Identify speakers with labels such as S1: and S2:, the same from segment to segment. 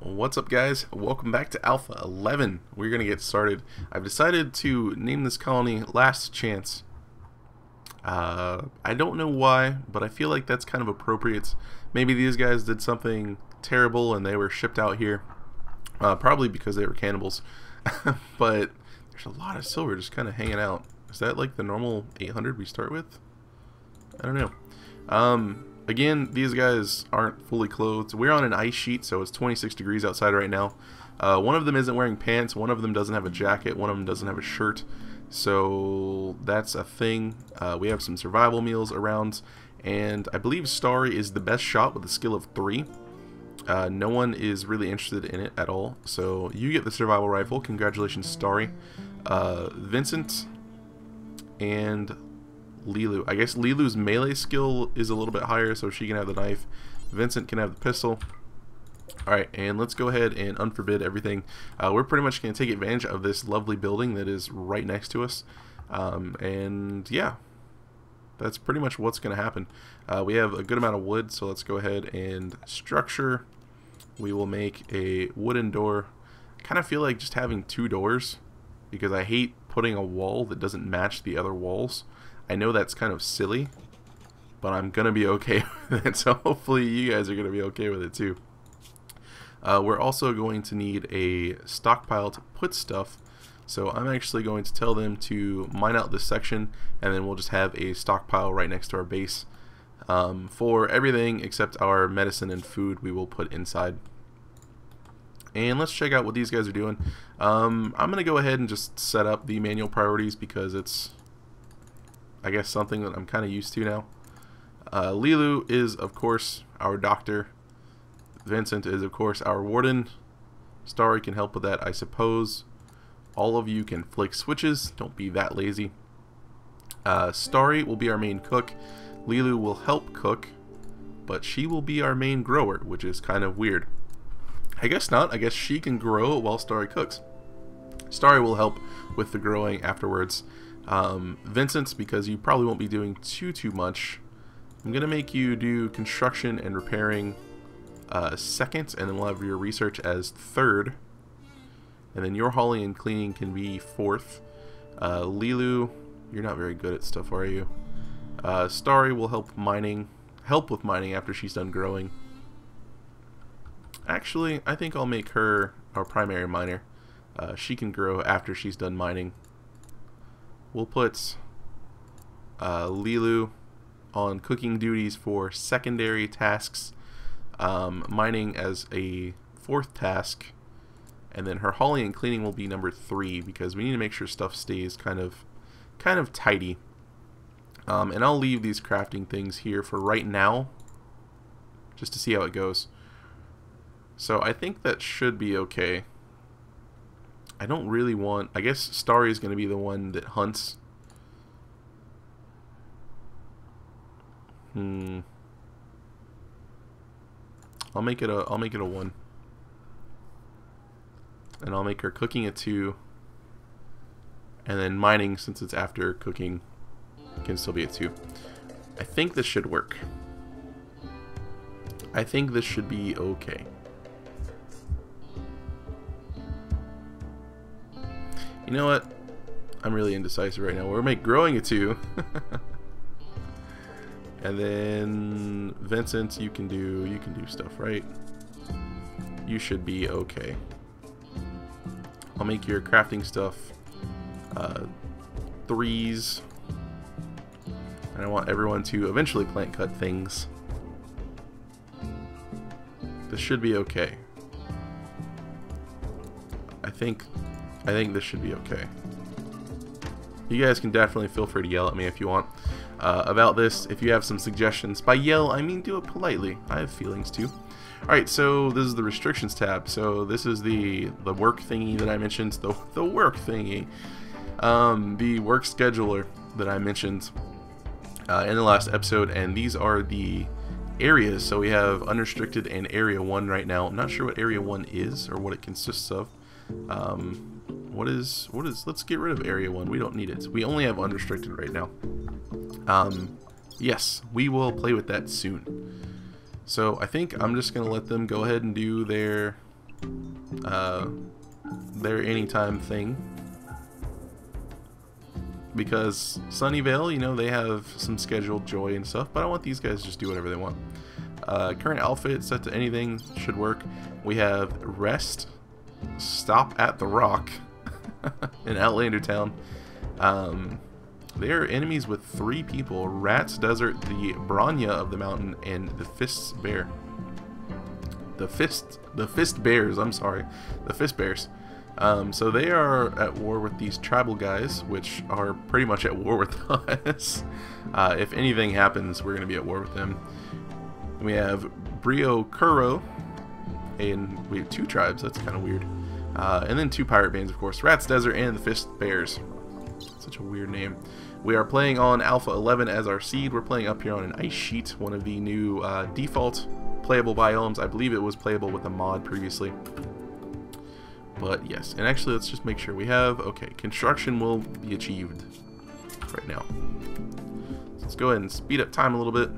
S1: What's up, guys? Welcome back to Alpha 11. We're going to get started. I've decided to name this colony Last Chance. I don't know why, but I feel like that's kind of appropriate. Maybe these guys did something terrible and they were shipped out here. Probably because they were cannibals. But there's a lot of silver just kind of hanging out. Is that like the normal 800 we start with? I don't know. Again, these guys aren't fully clothed. We're on an ice sheet, so it's 26 degrees outside right now. One of them isn't wearing pants, one of them doesn't have a jacket, one of them doesn't have a shirt. So that's a thing. We have some survival meals around, and I believe Starry is the best shot with a skill of 3. No one is really interested in it at all, so you get the survival rifle. Congratulations, Starry. Vincent and Lilu. I guess Lilu's melee skill is a little bit higher, so she can have the knife. Vincent can have the pistol. Alright, and let's go ahead and unforbid everything. We're pretty much going to take advantage of this lovely building that is right next to us. And yeah, that's pretty much what's going to happen. We have a good amount of wood, so let's go ahead and structure. We will make a wooden door. I kind of feel like just having 2 doors, because I hate putting a wall that doesn't match the other walls. I know that's kind of silly, but I'm going to be okay with it, so hopefully you guys are going to be okay with it too. We're also going to need a stockpile to put stuff, so I'm actually going to tell them to mine out this section, and then we'll just have a stockpile right next to our base. For everything except our medicine and food we will put inside. And let's check out what these guys are doing. I'm going to go ahead and just set up the manual priorities because it's, I guess, something that I'm kind of used to now. Lilu is, of course, our doctor. Vincent is, of course, our warden. Starry can help with that, I suppose. All of you can flick switches. Don't be that lazy. Starry will be our main cook. Lilu will help cook, but she will be our main grower, which is kind of weird. I guess not. I guess she can grow while Starry cooks. Starry will help with the growing afterwards. Vincent, because you probably won't be doing too much, I'm going to make you do construction and repairing second, and then we'll have your research as 3rd. And then your hauling and cleaning can be 4th. Lilu, you're not very good at stuff, are you? Starry will help with mining after she's done growing. Actually, I think I'll make her our primary miner. She can grow after she's done mining. We'll put Lilu on cooking duties for secondary tasks, mining as a 4th task, and then her hauling and cleaning will be number 3 because we need to make sure stuff stays kind of tidy. And I'll leave these crafting things here for right now, just to see how it goes. So I think that should be okay. I don't really want... I guess Starry is going to be the one that hunts. I'll make it a 1. And I'll make her cooking a 2. And then mining, since it's after cooking, can still be a 2. I think this should work. I think this should be okay. You know what? I'm really indecisive right now. We'll make growing a 2. And then Vincent, you can do stuff, right? You should be okay. I'll make your crafting stuff 3s. And I want everyone to eventually plant cut things. This should be okay. I think this should be okay. You guys can definitely feel free to yell at me if you want about this. If you have some suggestions, by yell I mean do it politely. I have feelings too. Alright, so this is the restrictions tab. So this is the work thingy that I mentioned. The work thingy. The work scheduler that I mentioned in the last episode, and these are the areas. So we have unrestricted and area 1 right now. I'm not sure what area 1 is or what it consists of. What is let's get rid of area 1. We don't need it. We only have unrestricted right now. Yes, we will play with that soon. So I think I'm just gonna let them go ahead and do their their anytime thing. Because Sunnyvale, you know, they have some scheduled joy and stuff, but I want these guys to just do whatever they want. Current outfit set to anything should work. We have Rest, Stop at the Rock in Outlander Town. They are enemies with 3 people: Rats Desert, the Branya of the Mountain, and the Fists Bear. The Fist Bears, I'm sorry. The Fist Bears. So they are at war with these tribal guys, which are pretty much at war with us. If anything happens, we're going to be at war with them. We have Brio Kuro, and we have 2 tribes. That's kind of weird. And then 2 pirate bands, of course. Rats Desert and the Fist Bears. Such a weird name. We are playing on Alpha 11 as our seed. We're playing up here on an ice sheet, one of the new default playable biomes. I believe it was playable with a mod previously. But yes, and actually let's just make sure we have, okay, construction will be achieved right now. Let's go ahead and speed up time a little bit.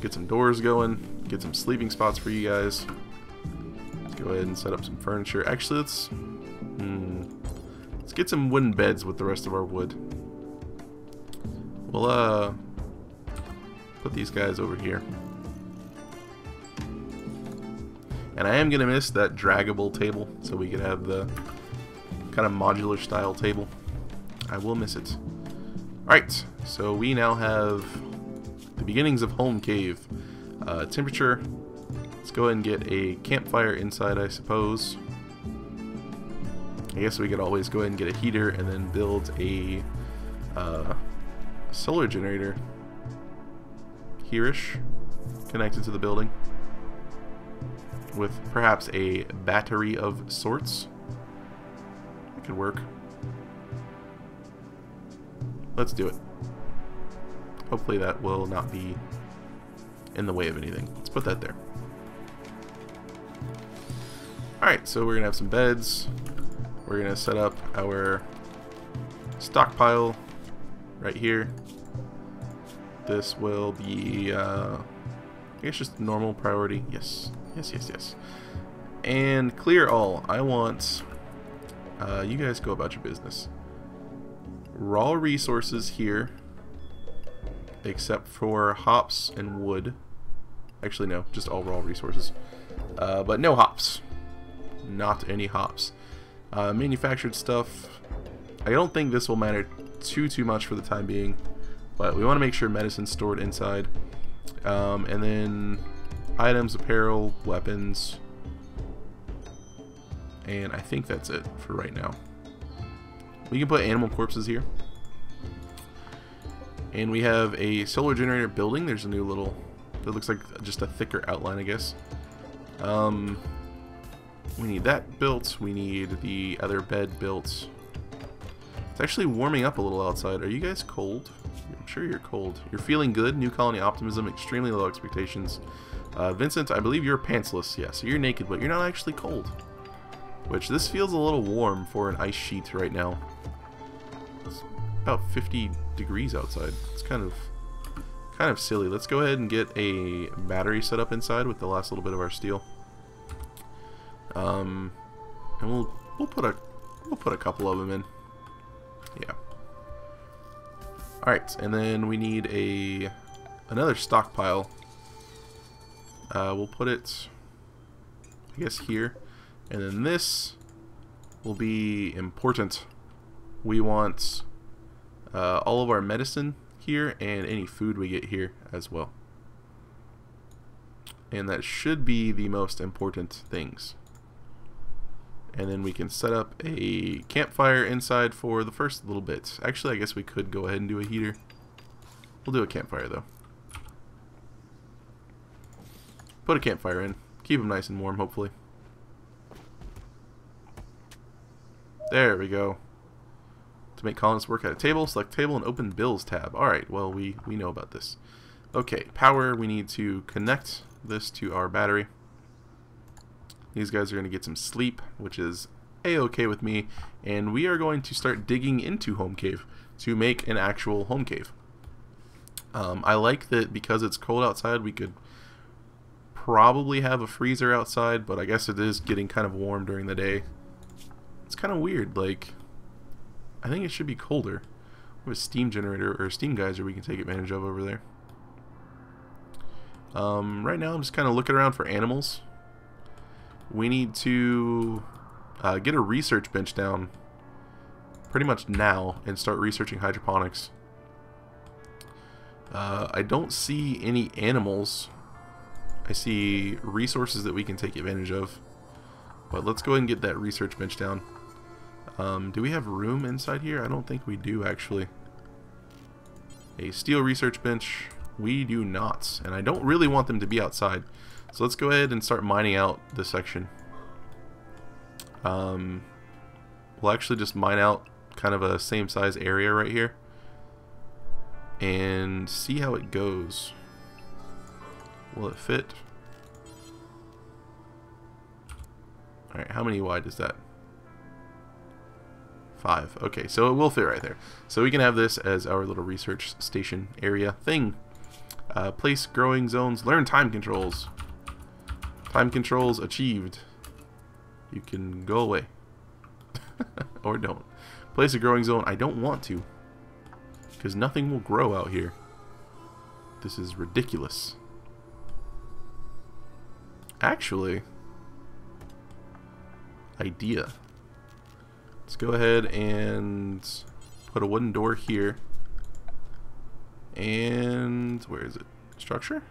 S1: Get some doors going, get some sleeping spots for you guys. Let's go ahead and set up some furniture. Actually, let's get some wooden beds with the rest of our wood. We'll put these guys over here. And I am going to miss that draggable table, so we could have the kind of modular style table. I will miss it. Alright, so we now have the beginnings of Home Cave. Temperature, let's go ahead and get a campfire inside, I suppose. I guess we could always go ahead and get a heater and then build a solar generator here-ish, connected to the building, with perhaps a battery of sorts. That could work. Let's do it. Hopefully that will not be in the way of anything. Let's put that there. Alright, so we're going to have some beds. We're going to set up our stockpile right here. This will be, I guess, just normal priority. Yes. Yes. And clear all. I want, you guys go about your business. Raw resources here, except for hops and wood. Actually, no, just all raw resources. But no hops. Not any hops. Manufactured stuff. I don't think this will matter too much for the time being, but we want to make sure medicine's stored inside. And then items, apparel, weapons, and I think that's it for right now. We can put animal corpses here. And we have a solar generator building. There's a new little, it looks like just a thicker outline, I guess. We need that built. We need the other bed built. It's actually warming up a little outside. Are you guys cold? I'm sure you're cold. You're feeling good. New colony optimism. Extremely low expectations. Vincent, I believe you're pantsless. Yeah, so you're naked, but you're not actually cold. Which, this feels a little warm for an ice sheet right now. It's about 50 degrees outside. It's kind of silly. Let's go ahead and get a battery set up inside with the last little bit of our steel. And we'll put a couple of them in. Yeah. Alright, and then we need another stockpile. We'll put it, I guess, here. And then this will be important. We want all of our medicine here and any food we get here as well. And that should be the most important things. And then we can set up a campfire inside for the first little bit. Actually, I guess we could go ahead and do a heater. We'll do a campfire though. Put a campfire in. Keep them nice and warm, hopefully. There we go. To make colonists work at a table, select table and open bills tab. Alright, well, we know about this. Okay, power. We need to connect this to our battery. These guys are going to get some sleep, which is a-okay with me. And we are going to start digging into Home Cave to make an actual home cave. I like that because it's cold outside, we could probably have a freezer outside, but I guess it is getting kind of warm during the day. It's kind of weird. Like, I think it should be colder. We have a steam generator or a steam geyser we can take advantage of over there. Right now I'm just kind of looking around for animals. We need to get a research bench down pretty much now and start researching hydroponics. I don't see any animals. I see resources that we can take advantage of. But let's go ahead and get that research bench down. Do we have room inside here? I don't think we do, actually. A steel research bench. We do not. And I don't really want them to be outside. So let's go ahead and start mining out this section. We'll actually just mine out kind of a same size area right here. And see how it goes. Will it fit? Alright, how many wide is that? 5. Okay, so it will fit right there. So we can have this as our little research station area thing. Place growing zones. Learn time controls. Time controls achieved. You can go away. Or don't. Place a growing zone. I don't want to. Because nothing will grow out here. This is ridiculous. Actually, idea. Let's go ahead and put a wooden door here. And where is it? Structure?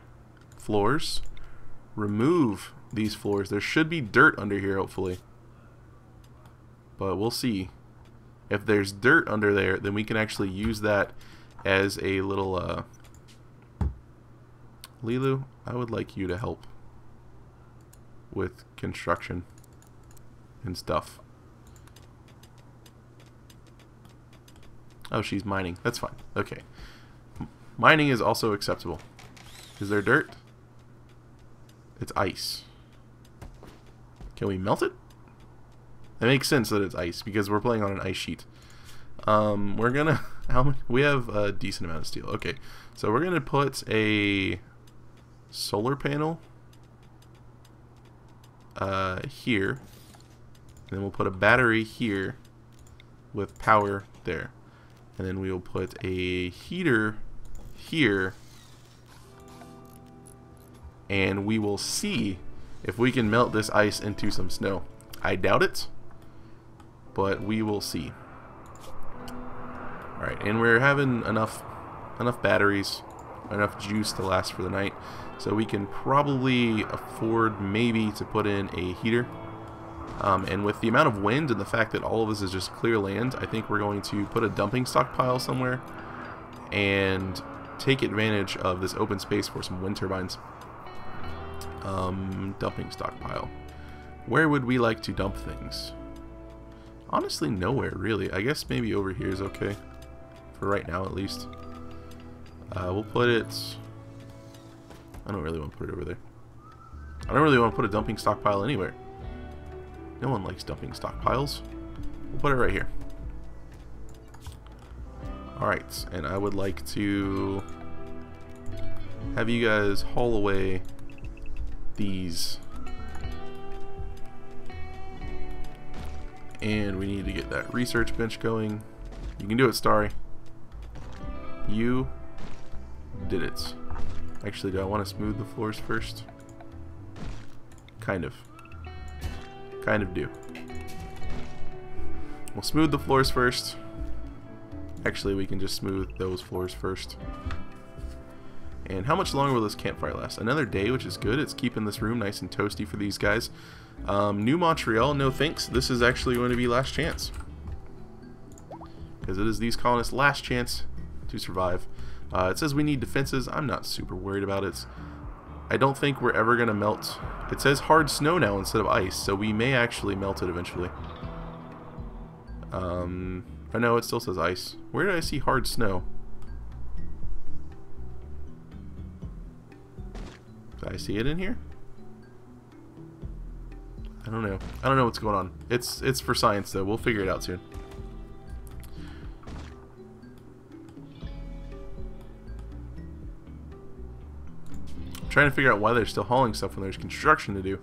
S1: Floors. Remove these floors. There should be dirt under here, hopefully. But we'll see. If there's dirt under there, then we can actually use that as a little Lilu, I would like you to help with construction and stuff. Oh, she's mining. That's fine. Okay. Mining is also acceptable. Is there dirt? It's ice. Can we melt it? It makes sense that it's ice because we're playing on an ice sheet. We're gonna we have a decent amount of steel. Okay, so we're gonna put a solar panel here, and then we'll put a battery here with power there, and then we will put a heater here, and we will see if we can melt this ice into some snow. I doubt it, but we will see. Alright, and we're having enough batteries, enough juice to last for the night, so we can probably afford maybe to put in a heater. And with the amount of wind and the fact that all of this is just clear land, I think we're going to put a dumping stockpile somewhere and take advantage of this open space for some wind turbines. Dumping stockpile. Where would we like to dump things? Honestly, nowhere really. I guess maybe over here is okay. For right now, at least. We'll put it... I don't really want to put it over there. I don't really want to put a dumping stockpile anywhere. No one likes dumping stockpiles. We'll put it right here. Alright, and I would like to have you guys haul away these. And we need to get that research bench going. You can do it, Starry. You did it. Actually, do I want to smooth the floors first? Kind of. Kind of do. We'll smooth the floors first. Actually, we can just smooth those floors first. And how much longer will this campfire last? Another day, which is good. It's keeping this room nice and toasty for these guys. New Montreal, no thanks. This is actually going to be last chance. Because it is these colonists' last chance to survive. It says we need defenses. I'm not super worried about it. I don't think we're ever going to melt. It says hard snow now instead of ice, so we may actually melt it eventually. I know it still says ice. Where did I see hard snow? Did I see it in here? I don't know. I don't know what's going on. It's for science though. We'll figure it out soon. I'm trying to figure out why they're still hauling stuff when there's construction to do.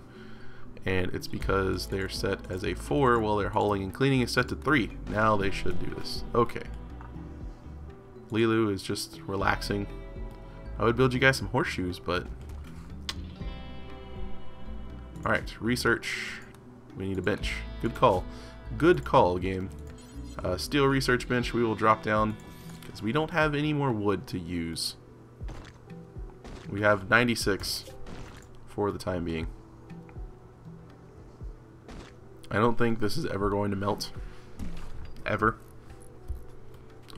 S1: And it's because they're set as a 4 while they're hauling and cleaning is set to 3. Now they should do this. Okay. Lilu is just relaxing. I would build you guys some horseshoes, but... Alright, research. We need a bench. Good call. Good call, game. Steel research bench we will drop down because we don't have any more wood to use. We have 96 for the time being. I don't think this is ever going to melt. Ever.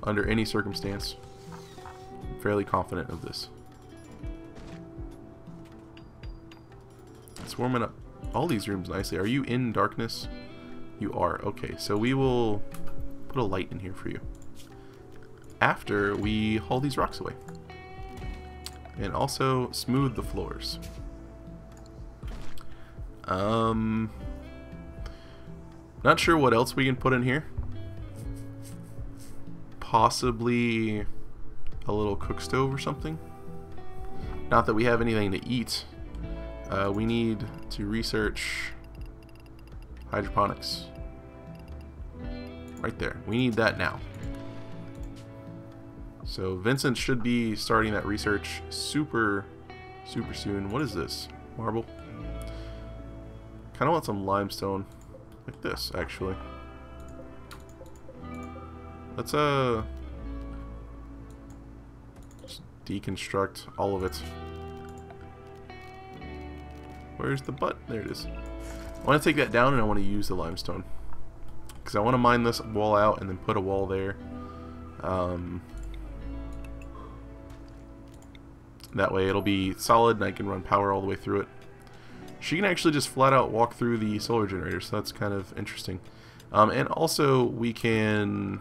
S1: Under any circumstance. I'm fairly confident of this. It's warming up all these rooms nicely. Are you in darkness? You are. Okay, so we will put a light in here for you. After we haul these rocks away. And also smooth the floors. Not sure what else we can put in here. Possibly a little cook stove or something. Not that we have anything to eat. We need to research hydroponics. Right there. We need that now. So Vincent should be starting that research super soon. What is this? Marble? Kind of want some limestone. Like this, actually. Let's just deconstruct all of it. Where's the butt? There it is. I want to take that down and I want to use the limestone. Because I want to mine this wall out and then put a wall there. That way it'll be solid and I can run power all the way through it. She can actually just flat out walk through the solar generator, so that's kind of interesting. And also we can...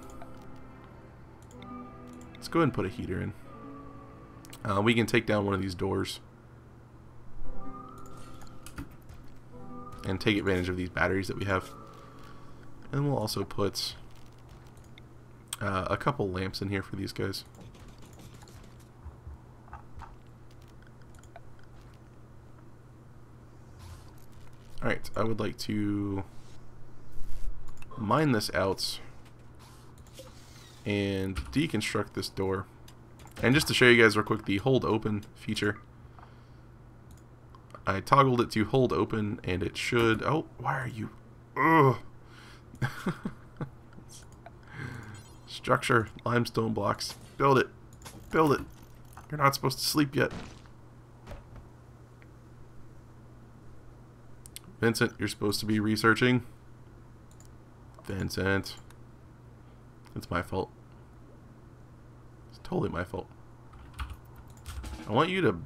S1: Let's go ahead and put a heater in. We can take down one of these doors. And take advantage of these batteries that we have. And we'll also put a couple lamps in here for these guys. Alright, I would like to mine this out and deconstruct this door. And just to show you guys real quick the hold open feature. I toggled it to hold open and it should... Oh, why are you... Ugh. Structure, limestone blocks. Build it. Build it. You're not supposed to sleep yet. Vincent, you're supposed to be researching. Vincent. It's my fault. It's totally my fault. I want you to...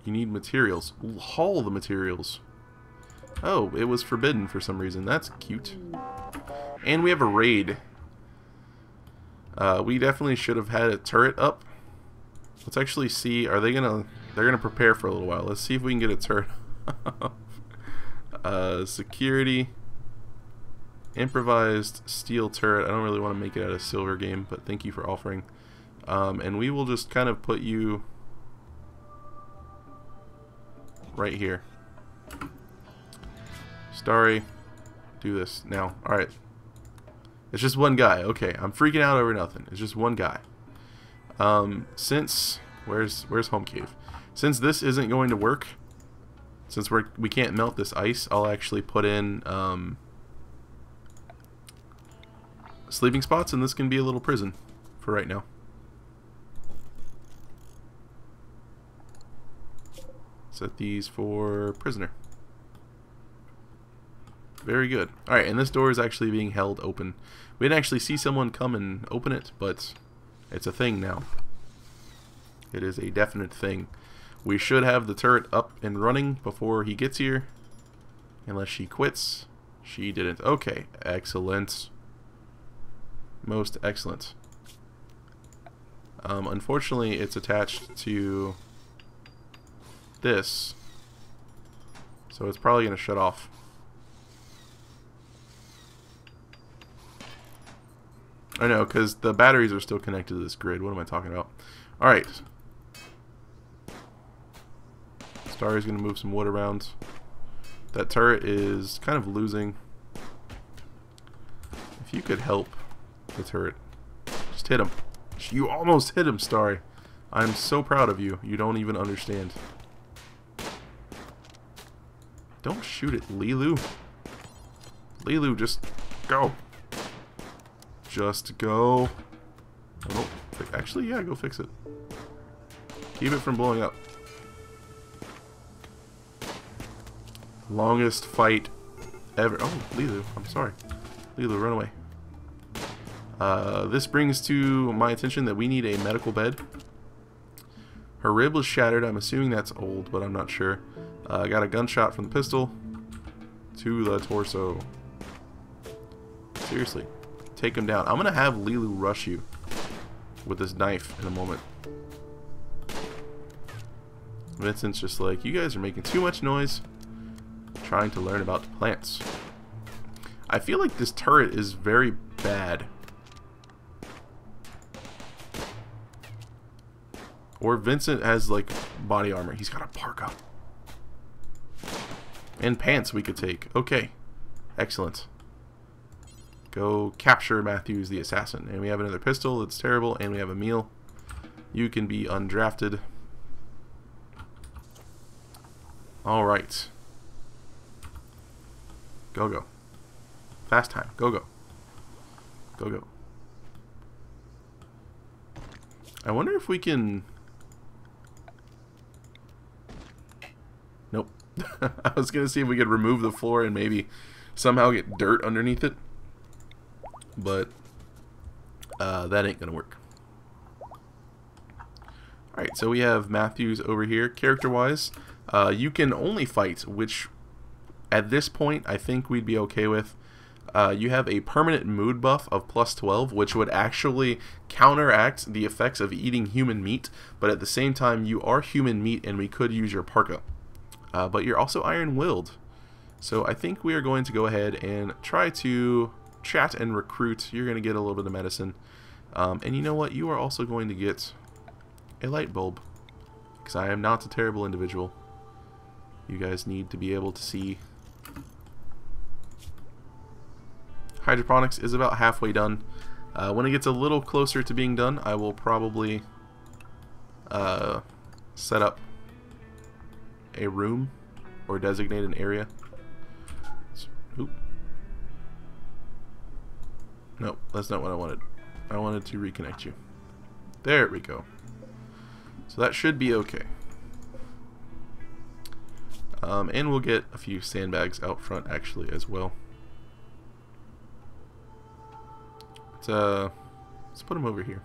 S1: You need materials. Haul the materials. Oh, it was forbidden for some reason. That's cute. And we have a raid. We definitely should have had a turret up. Let's actually see. Are they gonna... They're gonna prepare for a little while. Let's see if we can get a turret. Security. Improvised steel turret. I don't really want to make it out of silver game, but thank you for offering. And we will just kind of put you right here. Starry, do this now. Alright. It's just one guy. Okay, I'm freaking out over nothing. It's just one guy. Since... Where's home cave? Since this isn't going to work, since we can't melt this ice, I'll actually put in sleeping spots, and this can be a little prison for right now. Set these for prisoner. Very good. Alright, and this door is actually being held open. We didn't actually see someone come and open it, but it's a thing now. It is a definite thing. We should have the turret up and running before he gets here. Unless she quits. She didn't. Okay, excellent. Most excellent. Unfortunately, it's attached to this. So it's probably going to shut off. I know, because the batteries are still connected to this grid. What am I talking about? Alright. Starry's going to move some wood around. That turret is kind of losing. If you could help the turret. Just hit him. You almost hit him, Starry. I'm so proud of you. You don't even understand. Don't shoot it, Lilu. Lilu, just go. Just go. Oh, actually, yeah, go fix it. Keep it from blowing up. Longest fight ever. Oh, Lilu, I'm sorry. Lilu, run away. This brings to my attention that we need a medical bed. Her rib was shattered. I'm assuming that's old, but I'm not sure. I got a gunshot from the pistol to the torso. Seriously, take him down. I'm going to have Lilu rush you with this knife in a moment. Vincent's just like, you guys are making too much noise trying to learn about the plants. I feel like this turret is very bad. Or Vincent has like body armor. He's got a parka. And pants we could take. Okay. Excellent. Go capture Matthews the assassin. And we have another pistol. It's terrible. And we have a meal. You can be undrafted. Alright. Go, go. Fast time. Go, go. Go, go. I wonder if we can... Nope. I was going to see if we could remove the floor and maybe somehow get dirt underneath it. But that ain't going to work. Alright, so we have Matthews over here. Character-wise, you can only fight, which at this point I think we'd be okay with. You have a permanent mood buff of +12, which would actually counteract the effects of eating human meat, but at the same time you are human meat and we could use your parka. But you're also iron-willed. So I think we are going to go ahead and try to chat and recruit. You're going to get a little bit of medicine. And you know what? You are also going to get a light bulb. Because I am not a terrible individual. You guys need to be able to see. Hydroponics is about halfway done. When it gets a little closer to being done, I will probably set up a room or designate an area. Oop. No, that's not what I wanted. I wanted to reconnect you. There we go. So that should be okay. And we'll get a few sandbags out front actually as well. Let's put them over here.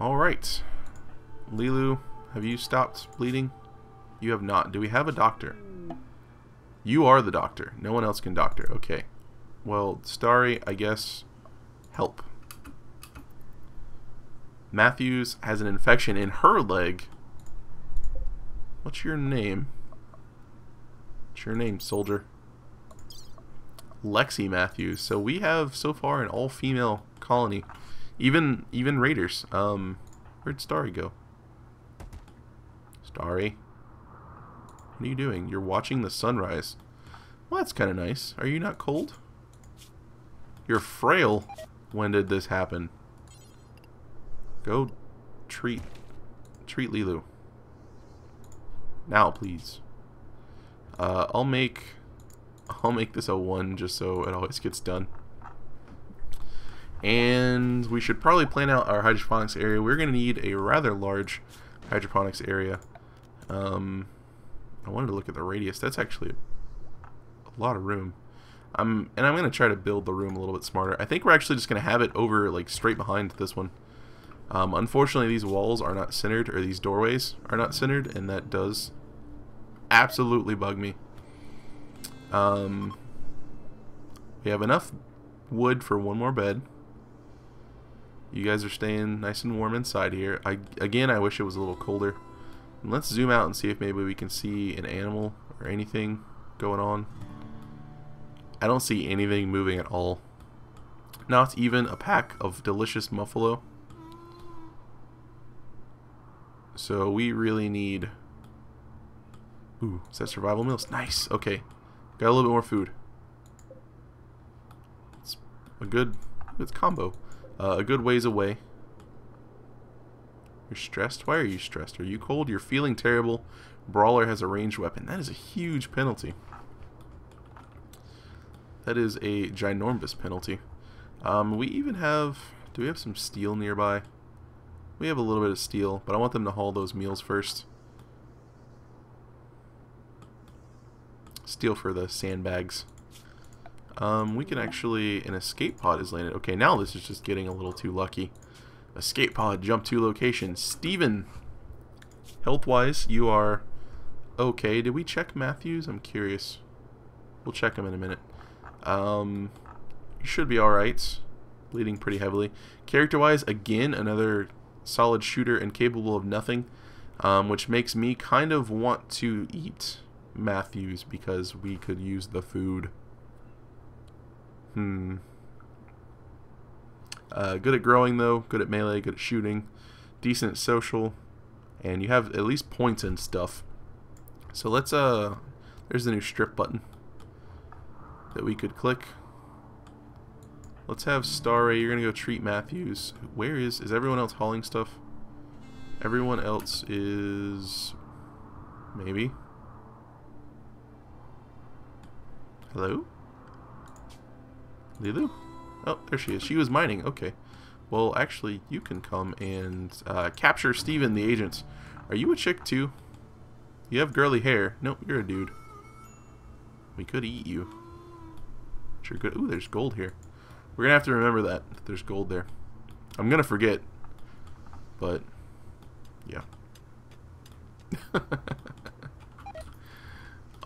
S1: Alright. Lilu, have you stopped bleeding? You have not. Do we have a doctor? You are the doctor. No one else can doctor. Okay. Well, Starry, I guess, help. Matthews has an infection in her leg. What's your name? What's your name, soldier? Lexi Matthews. So we have so far an all-female colony. Even raiders. Where'd Starry go? Starry? What are you doing? You're watching the sunrise. Well, that's kind of nice. Are you not cold? You're frail. When did this happen? Go treat Lilu. Now, please. I'll make this a 1 just so it always gets done. And we should probably plan out our hydroponics area. We're going to need a rather large hydroponics area. I wanted to look at the radius. That's actually a lot of room. And I'm going to try to build the room a little bit smarter. I think we're actually just going to have it over like straight behind this one. Unfortunately, these walls are not centered, or these doorways are not centered, and that does absolutely bug me. We have enough wood for one more bed. You guys are staying nice and warm inside here. Again, I wish it was a little colder. And let's zoom out and see if maybe we can see an animal or anything going on. I don't see anything moving at all. Not even a pack of delicious muffalo. So we really need... Ooh, is that survival meals? Nice. Okay. Got a little bit more food. It's a good... It's combo. A good ways away. You're stressed? Why are you stressed? Are you cold? You're feeling terrible. Brawler has a ranged weapon. That is a huge penalty. That is a ginormous penalty. We even have... Do we have some steel nearby? We have a little bit of steel, but I want them to haul those meals first. Steel for the sandbags. We can actually... An escape pod is landed. Okay, now this is just getting a little too lucky. Escape pod, jump to location. Steven! Health-wise, you are okay. Did we check Matthews? I'm curious. We'll check him in a minute. You should be alright. Bleeding pretty heavily. Character-wise, again, another solid shooter and capable of nothing. Which makes me kind of want to eat Matthews because we could use the food. Good at growing though, good at melee, good at shooting, decent at social, and you have at least points and stuff. So let's there's the new strip button that we could click. Let's have Starray, you're gonna go treat Matthews. Where is everyone else hauling stuff? Everyone else is maybe. Hello? Lilu? Oh, there she is. She was mining. Okay. Well, actually, you can come and capture Steven, the agent. Are you a chick, too? You have girly hair. Nope, you're a dude. We could eat you. Sure good. Ooh, there's gold here. We're going to have to remember that. There's gold there. I'm going to forget. But, yeah.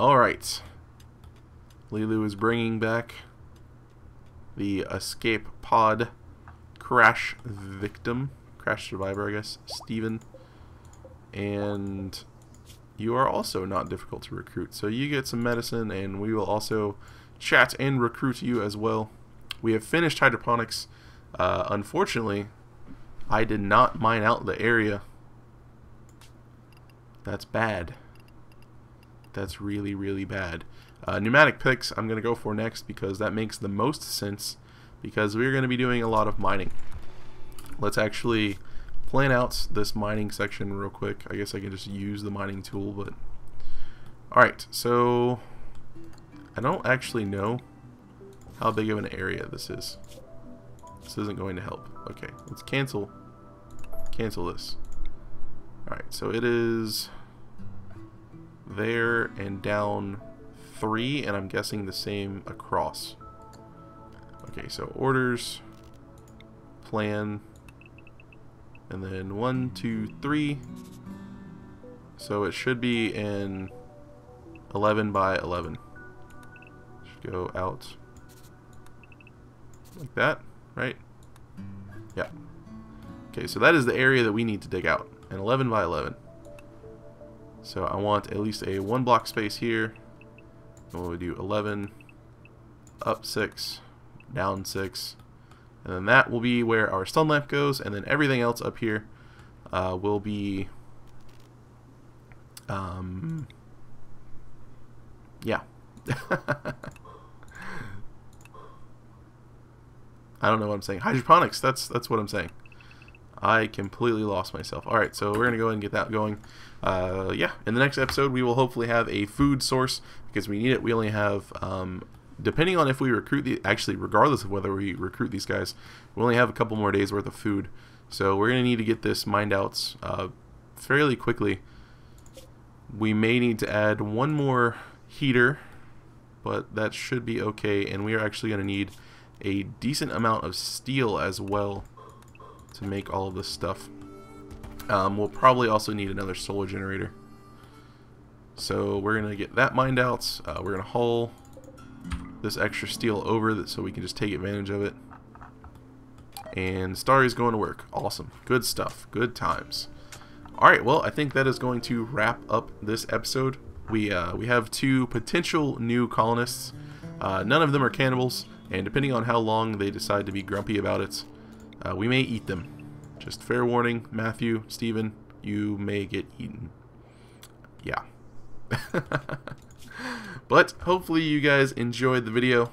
S1: Alright. Lilu is bringing back the escape pod crash victim, crash survivor, I guess, Steven. And you are also not difficult to recruit, so you get some medicine, and we will also chat and recruit you as well. We have finished hydroponics. Unfortunately, I did not mine out the area. That's bad. That's really, really bad. Pneumatic picks I'm going to go for next because that makes the most sense because we're going to be doing a lot of mining. Let's actually plan out this mining section real quick. I guess I can just use the mining tool, but... Alright, so... I don't actually know how big of an area this is. This isn't going to help. Okay, let's cancel this. Alright, so it is there and down 3, and I'm guessing the same across. Okay, so orders, plan, and then 1, 2, 3. So it should be in 11 by 11. Should go out like that, right? Yeah. Okay, so that is the area that we need to dig out, an 11 by 11. So I want at least a 1 block space here. And we'll do 11, up 6, down 6, and then that will be where our stun lamp goes, and then everything else up here will be yeah. I don't know what I'm saying. Hydroponics, that's what I'm saying. I completely lost myself. Alright, so we're going to go ahead and get that going. Yeah, in the next episode we will hopefully have a food source because we need it. We only have, depending on if we recruit actually regardless of whether we recruit these guys, we only have a couple more days worth of food. So we're going to need to get this mined out fairly quickly. We may need to add one more heater, but that should be okay, and we are actually going to need a decent amount of steel as well to make all of this stuff. We'll probably also need another solar generator. So we're going to get that mined out. We're going to haul this extra steel over so we can just take advantage of it. And Starry's going to work. Awesome. Good stuff. Good times. Alright, well, I think that is going to wrap up this episode. We have 2 potential new colonists. None of them are cannibals, and depending on how long they decide to be grumpy about it, we may eat them. Just fair warning, Matthew, Steven, you may get eaten. Yeah. But hopefully you guys enjoyed the video.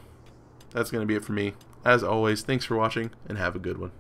S1: That's going to be it for me. As always, thanks for watching, and have a good one.